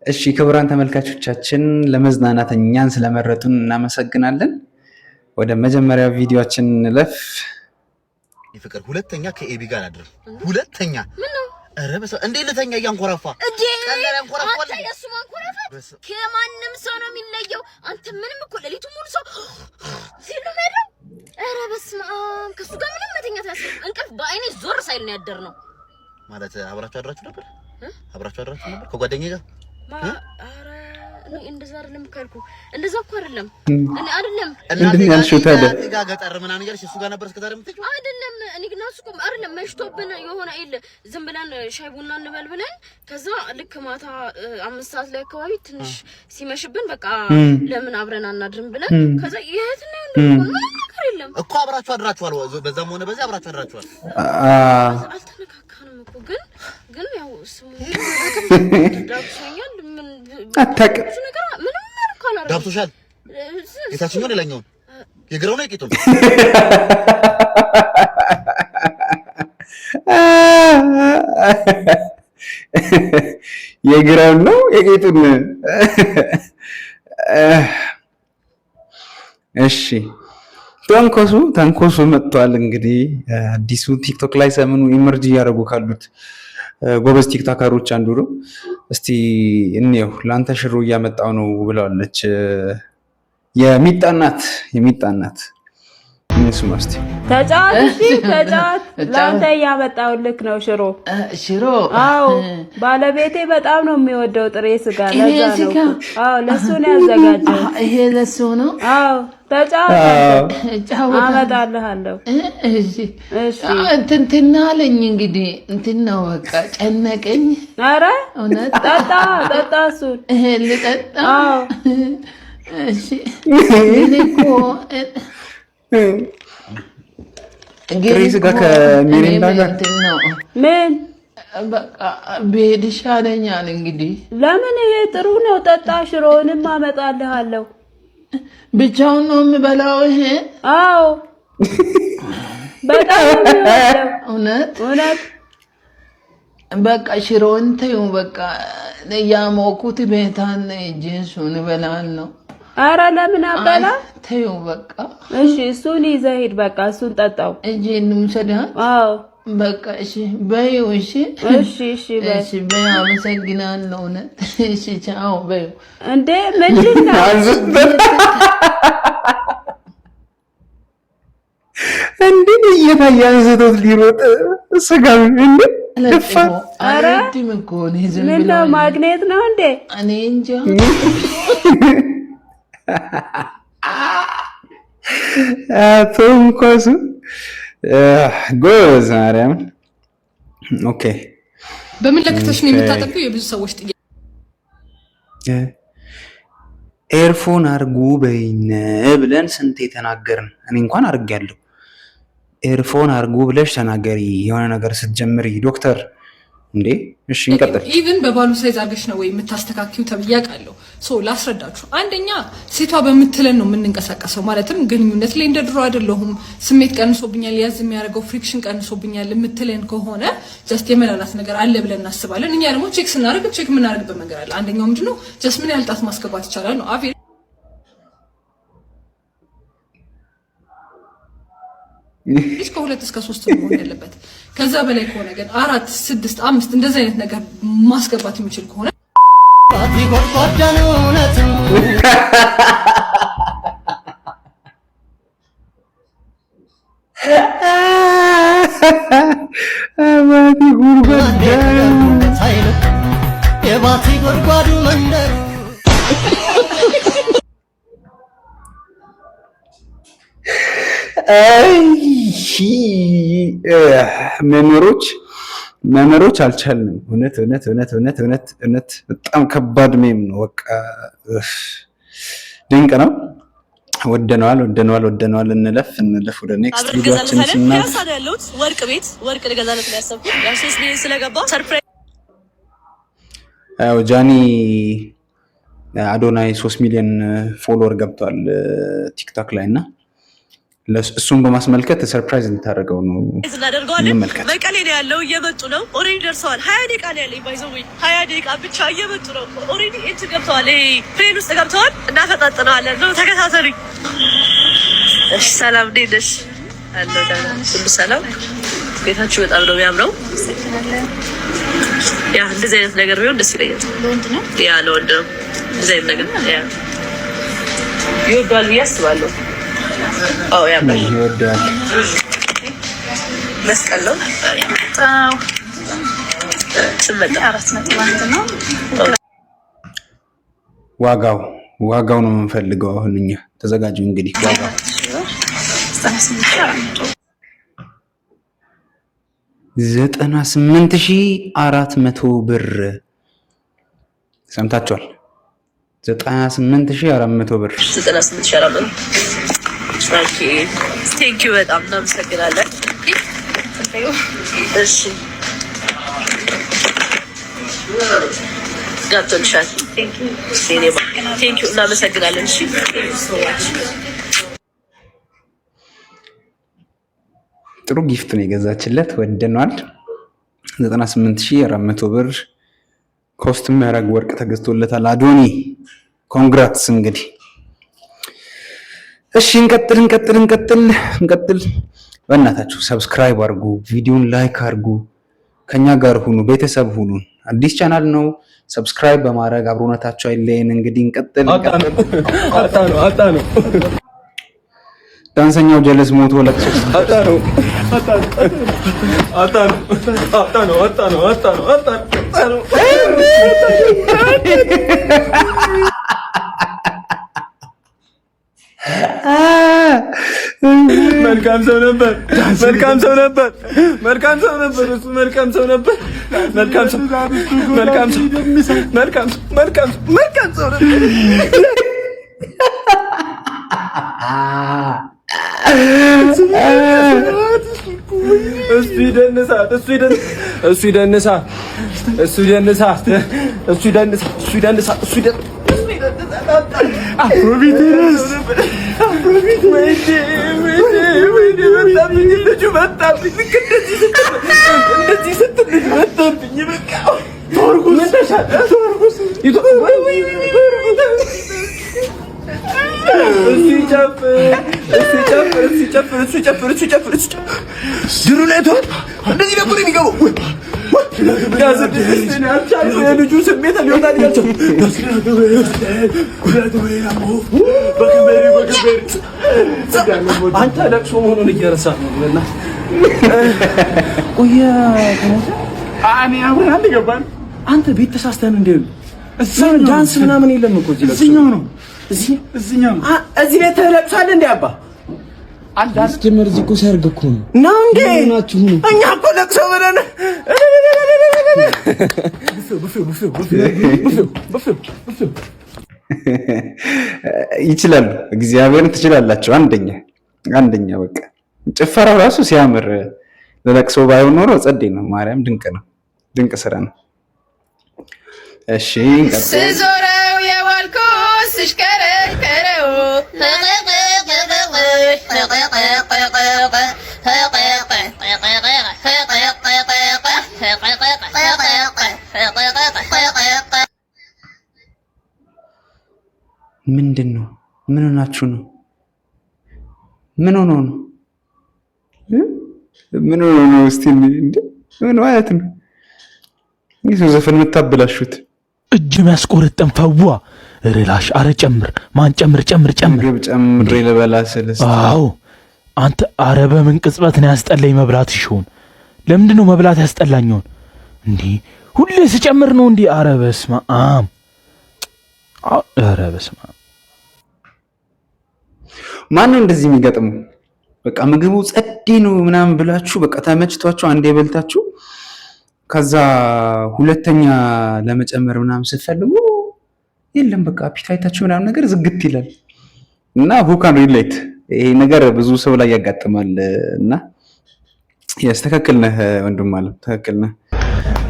እሺ ክቡራን ተመልካቾቻችን ለመዝናናት እኛን ስለመረጡን እናመሰግናለን። ወደ መጀመሪያው ቪዲዮአችን እንለፍ። ይፍቅር ሁለተኛ ከኤቢ ጋር አድር። ሁለተኛ ምን ነው? ኧረ በሰው እንዴ ለተኛ እያንኮራፋ ቀለለ አንኮራፋ አንተ የሱ ማንኮራፋ ከማንም ሰው ነው የሚለየው። አንተ ምንም እኮ ለሊቱ ሙሉ ሰው ሲሉ ነው። ኧረ በስመ አብ ከሱ ጋር ምንም መተኛት ያስፈልግ እንቅልፍ በአይኔ ዞር ሳይል ነው ያደርነው። ማለት አብራችሁ አድራችሁ ነበር? አብራችሁ አድራችሁ ነበር ከጓደኛዬ ጋር? ኧረ እኔ እንደዛ አይደለም ካልኩ እንደዛ እኮ አይደለም። እኔ አይደለም እንዴ ያልሽው ታዲያ ጋር ገጠር ምናምን እያልሽ እሱ ጋር ነበር እስከዛሬ የምትሄጂው? አይደለም እኔ ግን እሱ እኮ አይደለም መሽቶብን የሆነ አይደል ዝም ብለን ሻይ ቡና እንበል ብለን ከዛ ልክ ማታ 5 ሰዓት ላይ አካባቢ ትንሽ ሲመሽብን በቃ ለምን አብረን አናድርም ብለን ከዛ የት ነው እንደሆነ ነገር የለም እኮ አብራችሁ አድራችኋል። በዛም ሆነ በዚህ አብራችሁ አድራችኋል። አልተነካካንም እኮ ግን ያው ስሙ ዳብሶኛል ምን አታውቅም ምንም አልካላ ዳብሶሻል። የታችኛው ሌላኛውን የግራው ነው የቂጡን የግራው ነው የቂጡን። እሺ ተንኮሱ መጥቷል። እንግዲህ አዲሱ ቲክቶክ ላይ ሰሞኑ ኢመርጂ ያደረጉ ካሉት ጎበዝ ቲክቶከሮች አንዱ ነው። እስቲ እንየው። ላንተ ሽሮ እያመጣው ነው ብለዋለች የሚጣናት እነሱ ማስቲ ተጫወት ላንተ እያመጣው ልክ ነው ሽሮ። አዎ ባለቤቴ በጣም ነው የሚወደው ጥሬ ስጋ ለዛ ነው። አዎ ለሱ ነው ያዘጋጀው። ይሄ ለሱ ነው። አዎ ተጫወት አመጣልሃለሁ። እሺ እንትና አለኝ እንግዲህ እንትን ነው በቃ ጨነቀኝ። ኧረ እውነት ጠጣ እሱን ልጠጣ። አዎ እሺ እኔ እኮ ጥሬ ስጋ ከሚሪንዳ ጋር ምን በቃ ብሄድ ይሻለኛል። እንግዲህ ለምን ይሄ ጥሩ ነው። ጠጣ ሽሮውንም አመጣልሃለሁ። ብቻውን ነው የምበላው ይሄ? አዎ በጣም ነው የሚወደው። እውነት በቃ ሽሮውን ተይው በቃ ያሞኩት ቤታን እሱን እበላለሁ። ኧረ ለምን አበላ ተይው በቃ እሺ እሱን ይዘህ ሂድ በቃ እሱን ጠጣው እንጂ እንውሰዳ። አዎ በቃ እሺ በይው። እሺ በይ አመሰግናለሁ። እውነት እሺ ቻው በይው። እንዴ ምንድን ነው እንዴ እየታየ አንስቶት ሊሮጥ ስጋ እንዴ ደፋ። ኧረ ምን ነው ማግኔት ነው እንዴ? እኔ እንጃ ተንኮሱ ጎበዝ ማርያም። ኦኬ በምን ለክተሽ ነው የምታጠቢው? የብዙ ሰዎች ጥያቄ። ኤርፎን አርጉ በይነ ብለን ስንት የተናገርን። እኔ እንኳን አርጋለሁ። ኤርፎን አርጉ ብለሽ ተናገሪ የሆነ ነገር ስትጀምሪ ዶክተር። እንዴ እሺ እንቀጥል። ኢቭን በባሉ ሳይዝ አድርገሽ ነው ወይ የምታስተካክዩ ተብያቃለሁ። ላስረዳችሁ። አንደኛ ሴቷ በምትለን ነው የምንንቀሳቀሰው። ማለትም ግንኙነት ላይ እንደድሮ አይደለሁም፣ ስሜት ቀንሶብኛል፣ ያዝ የሚያደርገው ፍሪክሽን ቀንሶብኛል የምትለን ከሆነ ጀስት የመላላት ነገር አለ ብለን እናስባለን። እኛ ደግሞ ቼክ የምናደርግበት መንገድ አለ። አንደኛው ምንድነው ጀስት ምን ያህል ጣት ማስገባት ይቻላል ነው። ከ2 እስከ 3 ነው ያለበት። ከዛ በላይ ከሆነ ግን 4 6 5 እንደዚህ አይነት ነገር ማስገባት የሚችል ከሆነ የባቲ ጉድጓዱ መንደር መኖሮች አልቻልንም። እውነት በጣም ከባድ ሜም ነው። በቃ ድንቅ ነው። ወደነዋል። እንለፍ ወደ ኔክስት ቪዲዮአችን ስናልፍ ወርቅ ልገዛለት ነው ያሰብኩት። ያው 3 ሚሊዮን ስለገባው ሰርፕራይዝ ጃኒ አዶናይ 3 ሚሊዮን ፎሎወር ገብቷል ቲክቶክ ላይ እና እሱን በማስመልከት ሰርፕራይዝ እንታደርገው ነው። እናደርገዋለን። መቀሌ ነው ያለው፣ እየመጡ ነው። ኦሬዲ ደርሰዋል። 20 ደቂቃ ነው ያለኝ። ባይዘው 20 ደቂቃ ብቻ እየመጡ ነው። ኦሬዲ እቺ ገብተዋል። ፕሌን ውስጥ ገብተዋል። እናፈጣጥነዋለን ነው። ተከታተሉኝ። እሺ፣ ሰላም እንዴት ነሽ? አለሁ ደህና። ሁሉ ሰላም? ቤታችሁ በጣም ነው የሚያምረው። ያ እንደዚህ አይነት ነገር ቢሆን ደስ ይለኛል። ለወንድ ነው? ያ ለወንድ ነው። እንደዚህ አይነት ነገር ያ ይወዳል ብዬ አስባለሁ። አዎ ያምራል። ይወዳል። መስቀል ነው ያመጣው። ስመጣ 4.1 ነው ዋጋው ነው የምንፈልገው። አሁን እኛ ተዘጋጁ እንግዲህ ዋጋው 98,400 ብር ሰምታችኋል። 98,400 ብር 98,400 ኦኬ ቴንክ ዩ በጣም እናመሰግናለን። እሺ ገብቶልሻል። ቴንክ ዩ እናመሰግናለን። እሺ ጥሩ ጊፍት ነው የገዛችለት፣ ወደኗል። 98,400 ብር ኮስት የሚያደርግ ወርቅ ተገዝቶለታል። አዶኒ ኮንግራትስ። እንግዲህ እሺ እንቀጥል። በእናታችሁ ሰብስክራይብ አድርጉ፣ ቪዲዮን ላይክ አድርጉ፣ ከኛ ጋር ሁኑ፣ ቤተሰብ ሁኑን። አዲስ ቻናል ነው፣ ሰብስክራይብ በማድረግ አብሮነታችሁ አይለየን። እንግዲህ እንቀጥል። አጣ ነው ዳንሰኛው ጀለስ ሞቶ ለቅሶ አጣ ነው። መልካም ሰው ነበር። እሱ መልካም ሰው ነበር። እሱ ይደንሳት። አፍሮቢትስ ልጁ መጣብኝ። እንደዚህ ስትል ልጁ መጣብኝ። በቃ እሱ ይጨፍር ድሩ ላይ ተወው። እንደዚህ ነበር የሚገባው። የልጁ ስሜት ሊወጣላቸው አንተ ለቅሶ መሆኑን እየረሳ ነው። እኔ አብረን አንድ ገባን። አንተ ቤት ተሳስተን እንደ ዳንስ ምናምን የለም እኮ እዚህኛው ነው። እዚህ ቤት ተለቅሷል እንደ አባ አስጀመር። እዚህ እኮ ሰርግ እኮ ነው እንዴ? እኛ እኮ ለቅሶ ብለን ይችላሉ። እግዚአብሔርን ትችላላችሁ። አንደኛ በቃ ጭፈራው ራሱ ሲያምር፣ ለለቅሶ ባይሆን ኖሮ ጸዴ ነው። ማርያም ድንቅ ስራ ነው። እሺ ስዞረው የዋልኩት ስሽከረከረው ምንድን ነው? ምን ሆናችሁ ነው? ምን ሆኖ ነው? እስቲ ምን ማለት ነው? ይሄ ዘፈን የምታበላሹት እጅ የሚያስቆርጥም ፈዋ ርላሽ። አረ ጨምር ማን ጨምር ምግብ ጨምሬ ልበላ ስልስ። አዎ አንተ አረ በምን ቅጽበት ነው ያስጠላኝ መብላት ይሆን? ለምንድን ነው መብላት ያስጠላኝውን? እንዴ ሁሌ ስጨምር ነው እንዴ? አረ በስመ አብ። ማን ነው እንደዚህ የሚገጥመው? በቃ ምግቡ ጸዴ ነው ምናምን ብላችሁ በቃ ተመችቷችሁ አንዴ በልታችሁ ከዛ ሁለተኛ ለመጨመር ምናምን ስትፈልጉ የለም በቃ አፒታይታችሁ ምናምን ነገር ዝግት ይላል። እና who can relate ይሄ ነገር ብዙ ሰው ላይ ያጋጥማል። እና ትክክል ነህ ወንድም አለ፣ ትክክል ነህ።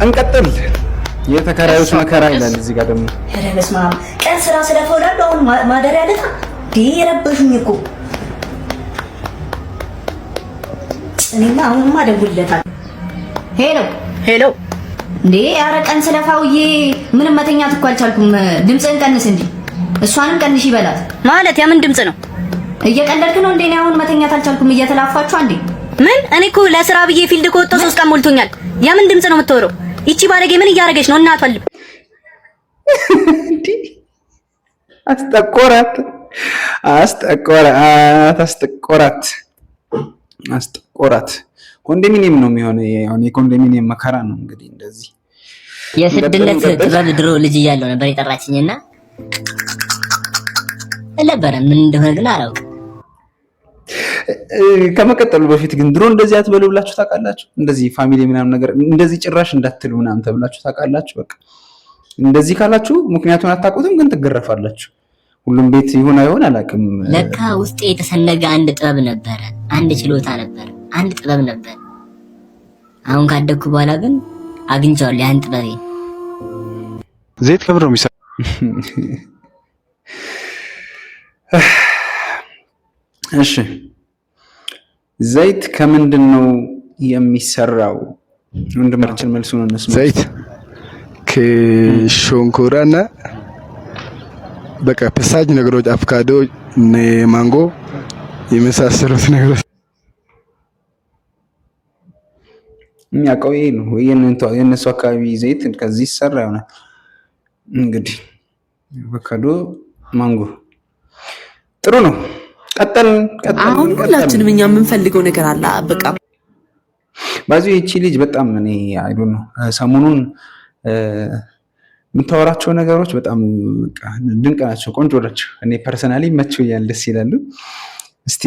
እንቀጥል። የተከራዮች መከራ ይላል እዚህ ጋር ደግሞ። ኧረ በስመ አብ ቀን ስራ ስለፈውላለሁ። አሁን ማደሪያ ለታ የረበሹኝ እኮ እኔማ አሁንማ እደውልለታለሁ። ሄሎ ሄሎ እንዴ! ኧረ ቀን ስለፋውዬ ምንም መተኛት እኮ አልቻልኩም። ድምፅህን ቀንስ እንጂ እሷንም ቀንሽ ይበላት። ማለት የምን ድምፅ ነው? እየቀለድክ ነው እንዴ? እኔ አሁን መተኛት አልቻልኩም። እየተላፋችሁ አንዴ። ምን? እኔ እኮ ለስራ ብዬ ፊልድ ከወጣሁ 3 ቀን ሞልቶኛል። የምን ድምፅ ነው የምትወረው? ይቺ ባለጌ ምን እያደረገች ነው? እናቷ ልብ አስጠቆራት። ኮንዶሚኒየም ነው የሚሆነው። አሁን የኮንዶሚኒየም መከራ ነው እንግዲህ እንደዚህ። የስድነት ጥበብ ድሮ ልጅ እያለሁ ነበር የጠራችኝና ነበረ ምን እንደሆነ ግን አላውቅም። ከመቀጠሉ በፊት ግን ድሮ እንደዚህ አትበሉ ብላችሁ ታውቃላችሁ? እንደዚህ ፋሚሊ ምናምን ነገር እንደዚህ ጭራሽ እንዳትሉ ምናምን ተብላችሁ ታውቃላችሁ? በቃ እንደዚህ ካላችሁ ምክንያቱን አታውቁትም፣ ግን ትገረፋላችሁ። ሁሉም ቤት ይሁን አይሆን አላውቅም። ለካ ውስጤ የተሰነገ አንድ ጥበብ ነበረ፣ አንድ ችሎታ ነበረ፣ አንድ ጥበብ ነበር። አሁን ካደኩ በኋላ ግን አግኝቼዋለሁ ያን ጥበቤ። ዘይት ከብር ነው የሚሰራው። እሺ ዘይት ከምንድን ነው የሚሰራው? ወንድማችን መልሱን እንስማ። ዘይት ከሾንኮራና በቃ ፈሳሽ ነገሮች አቮካዶ፣ ማንጎ የመሳሰሉት ነገሮች የሚያውቀው ይሄ ነው። የእነሱ አካባቢ ዘይት ከዚህ ይሰራ ይሆናል እንግዲህ። አቮካዶ፣ ማንጎ ጥሩ ነው። ቀጠል አሁን ሁላችንም እኛ የምንፈልገው ነገር አለ። በቃ ባዚ እቺ ልጅ በጣም እኔ አይዶ ነው ሰሞኑን የምታወራቸው ነገሮች በጣም ድንቅ ናቸው፣ ቆንጆ ናቸው። እኔ ፐርሰናሊ መችውኛል፣ ደስ ይላሉ። እስቲ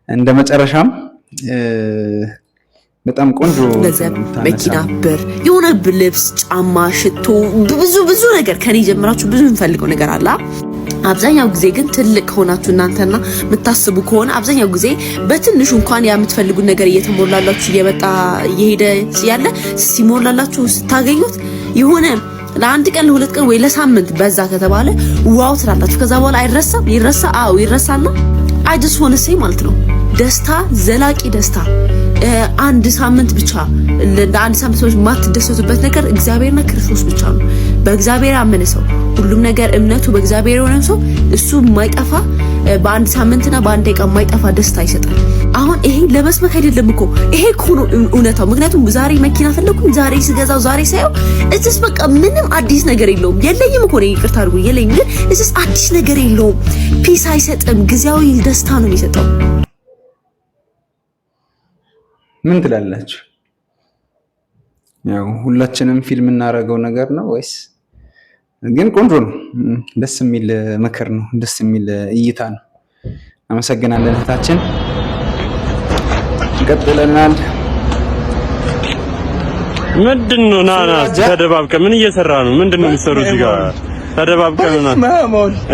እንደ መጨረሻም በጣም ቆንጆ መኪና፣ ብር፣ የሆነ ልብስ፣ ጫማ፣ ሽቶ፣ ብዙ ነገር ከኔ ጀምራችሁ ብዙ የምፈልገው ነገር አለ። አብዛኛው ጊዜ ግን ትልቅ ሆናችሁ እናንተና የምታስቡ ከሆነ አብዛኛው ጊዜ በትንሹ እንኳን የምትፈልጉት ነገር እየተሞላላችሁ እየሄደ ያለ ሲሞላላችሁ ስታገኙት የሆነ ለአንድ ቀን ለሁለት ቀን ወይ ለሳምንት በዛ ከተባለ ዋው ትላላችሁ። ከዛ በኋላ ይረሳና አይ ጀስት ዋንት ቱ ሴይ ማለት ነው ደስታ፣ ዘላቂ ደስታ አንድ ሳምንት ብቻ ለአንድ ሳምንት ብቻ የማትደሰቱበት ነገር እግዚአብሔርና ክርስቶስ ብቻ ነው። በእግዚአብሔር ያመነ ሰው ሁሉም ነገር እምነቱ በእግዚአብሔር የሆነ ሰው እሱ የማይጠፋ በአንድ ሳምንትና በአንድ ደቂቃ የማይጠፋ ደስታ ይሰጣል። አሁን ይሄ ለመስመክ አይደለም እኮ ይሄ እኮ ነው እውነታው። ምክንያቱም ዛሬ መኪና ፈለኩኝ፣ ዛሬ ስገዛው፣ ዛሬ ሳየው እዚስ በቃ ምንም አዲስ ነገር የለውም። የለኝም እኮ ነው ይቅርታ አድርጉ፣ የለኝም ግን እዚስ አዲስ ነገር የለውም። ፒስ አይሰጥም፣ ጊዜያዊ ደስታ ነው የሚሰጠው። ምን ትላላችሁ? ያው ሁላችንም ፊልም እናደርገው ነገር ነው ወይስ? ግን ቆንጆ ነው፣ ደስ የሚል ምክር ነው፣ ደስ የሚል እይታ ነው። አመሰግናለን እህታችን። እንቀጥለናል። ምንድነው? ናና ተደባብቀ ምን እየሰራ ነው? ምንድነው የሚሰሩት እዚህ ጋር? ተደባብቀ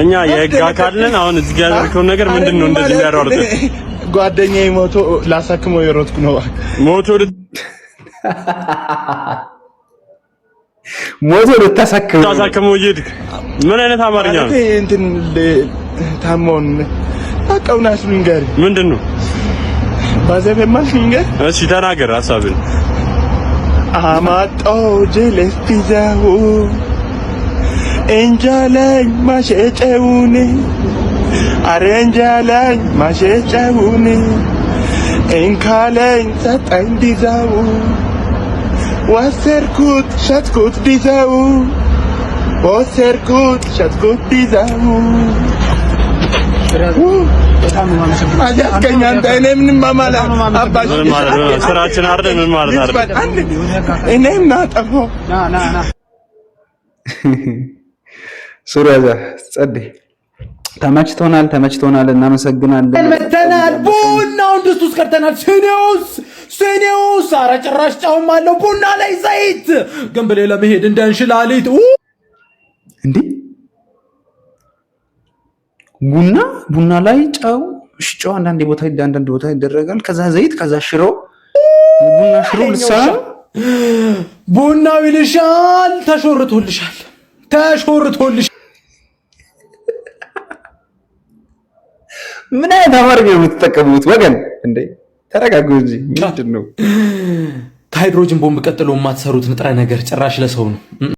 እኛ የህግ አካል ነን። አሁን እዚህ ጋር ያደረከው ነገር ምንድነው? እንደዚህ ያሯሩት ጓደኛዬ ሞቶ ላሳክመው የሮጥኩ ነው። ሞቶ ልታሳክመው ይሄድክ? ምን አይነት አማርኛ ነው? እንትን ታሞን አቀውናስ ልንገር። ምንድነው? ባዘፈማል ልንገር። እሺ ተናገር ሐሳብን። አማጣው ጀለስ ፒዛው እንጃለኝ ማሸጨውን አረንጃለኝ ማሸጨውን እንካለኝ ሰጠኝ ዲዛው ወሰርኩት ሸጥኩት ዲዛው ወሰርኩት ሸጥኩት ዲዛው አያስቀኝ አንተ። እኔ ምንም ማማላ አባሽ ስራችን አይደል? ምን ማለት አይደል? እኔም ናጠፋው ሱሪያዛ ጸዴ ተመችቶናል። እናመሰግናለን። መተናል። ቡናውን ድስት ውስጥ ቀርተናል። ሲኒውስ ኧረ ጭራሽ ጫውም አለው። ቡና ላይ ዘይት ገንበሌ ለመሄድ እንደ እንሽላሊት እንዴ! ቡና ላይ ጫው አንዳንድ ቦታ ይደረጋል። ከዛ ዘይት፣ ከዛ ሽሮ ልትሰራ ቡናው ይልሻል። ተሾርቶልሻል። ምን አይነት አማርኛ ነው የምትጠቀሙት ወገን? እንዴ ተረጋጉ እንጂ ምንድን ነው? ከሃይድሮጅን ቦምብ ቀጥሎ የማትሰሩት ንጥረ ነገር ጭራሽ ለሰው ነው።